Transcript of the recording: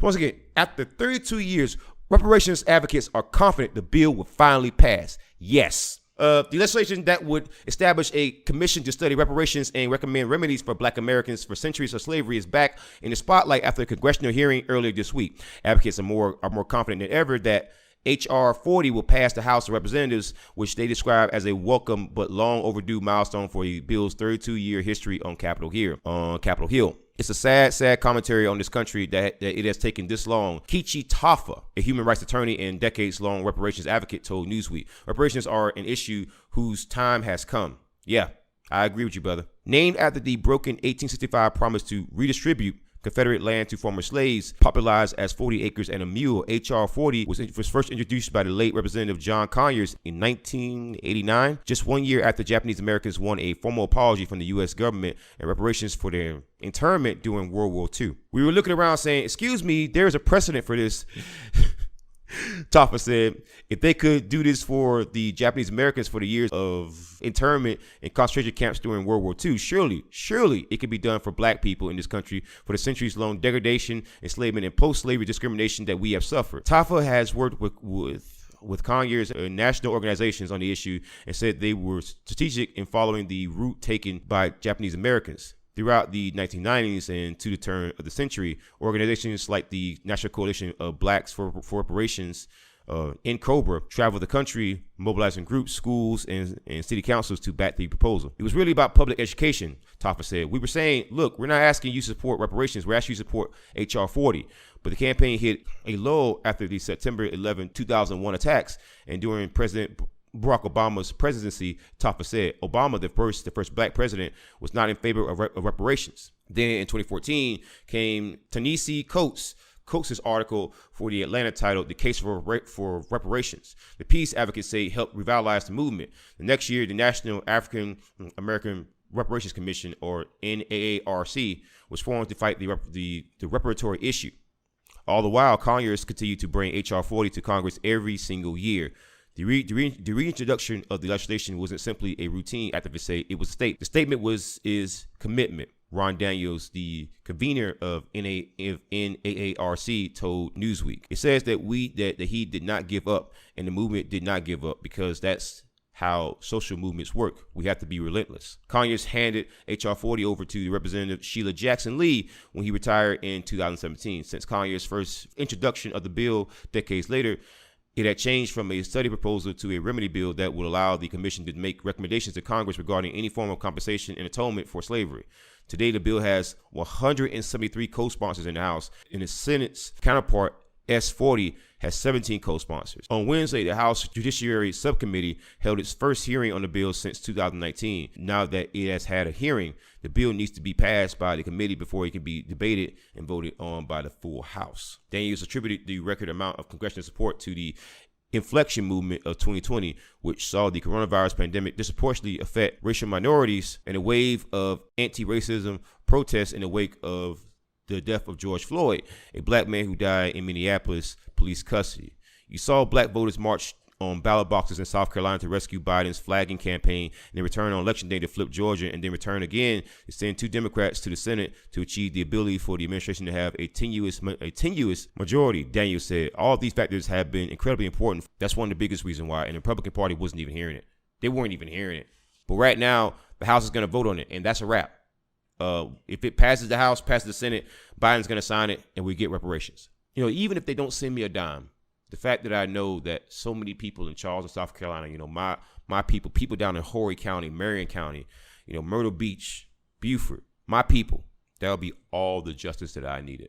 Once again, after 32 years, reparations advocates are confident the bill will finally pass. Yes. The legislation that would establish a commission to study reparations and recommend remedies for Black Americans for centuries of slavery is back in the spotlight after a congressional hearing earlier this week. Advocates are more confident than ever that H.R. 40 will pass the House of Representatives, which they describe as a welcome but long overdue milestone for the bill's 32-year history on Capitol Hill. It's a sad commentary on this country that it has taken this long. Kechi Tafa, a human rights attorney and decades-long reparations advocate, told Newsweek, reparations are an issue whose time has come. Yeah, I agree with you, brother. Named after the broken 1865 promise to redistribute Confederate land to former slaves, popularized as 40 acres and a mule, H.R. 40 was first introduced by the late Representative John Conyers in 1989, just 1 year after Japanese Americans won a formal apology from the U.S. government and reparations for their internment during World War II. We were looking around saying, excuse me, there's a precedent for this. Tafa said, if they could do this for the Japanese Americans for the years of internment in concentration camps during World War II, surely it could be done for Black people in this country for the centuries-long degradation, enslavement, and post-slavery discrimination that we have suffered. Tafa has worked with Conyers and national organizations on the issue and said they were strategic in following the route taken by Japanese Americans. Throughout the 1990s and to the turn of the century, organizations like the National Coalition of Blacks for Reparations, NCOBRA, traveled the country, mobilizing groups, schools, and city councils to back the proposal. It was really about public education, Tafa said. We were saying, look, we're not asking you to support reparations, we're asking you to support H.R. 40. But the campaign hit a lull after the September 11, 2001 attacks, and during President Barack Obama's presidency, Tafa said, Obama, the first Black president, was not in favor of reparations. Then in 2014 came Ta-Nehisi Coates' article for the Atlanta titled The Case for Reparations. The peace advocates say helped revitalize the movement. The next year, the National African American Reparations Commission, or NAARC, was formed to fight the reparatory issue. All the while, Conyers continued to bring H.R. 40 to Congress every single year. The reintroduction of the legislation wasn't simply a routine activist say, it was a state. The statement is commitment. Ron Daniels, the convener of NAARC, told Newsweek. It says that he did not give up and the movement did not give up because that's how social movements work. We have to be relentless. Conyers handed H.R. 40 over to Representative Sheila Jackson Lee when he retired in 2017. Since Conyers' first introduction of the bill decades later, it had changed from a study proposal to a remedy bill that would allow the commission to make recommendations to Congress regarding any form of compensation and atonement for slavery. Today, the bill has 173 co-sponsors in the House, and the Senate's counterpart, S-40, has 17 co-sponsors. On Wednesday, the House Judiciary Subcommittee held its first hearing on the bill since 2019. Now that it has had a hearing, the bill needs to be passed by the committee before it can be debated and voted on by the full House. Daniels attributed the record amount of congressional support to the inflection movement of 2020, which saw the coronavirus pandemic disproportionately affect racial minorities, and a wave of anti-racism protests in the wake of the death of George Floyd, a Black man who died in Minneapolis police custody. You saw Black voters march on ballot boxes in South Carolina to rescue Biden's flagging campaign, and then return on Election Day to flip Georgia, and then return again to send 2 Democrats to the Senate to achieve the ability for the administration to have a tenuous majority. Daniel said, all of these factors have been incredibly important. That's one of the biggest reasons why, and the Republican Party wasn't even hearing it. They weren't even hearing it. But right now, the House is going to vote on it, and that's a wrap. If it passes the House, passes the Senate, Biden's going to sign it, and we get reparations. You know, even if they don't send me a dime, the fact that I know that so many people in Charleston, South Carolina, you know, my people down in Horry County, Marion County, you know, Myrtle Beach, Beaufort, my people, that'll be all the justice that I needed.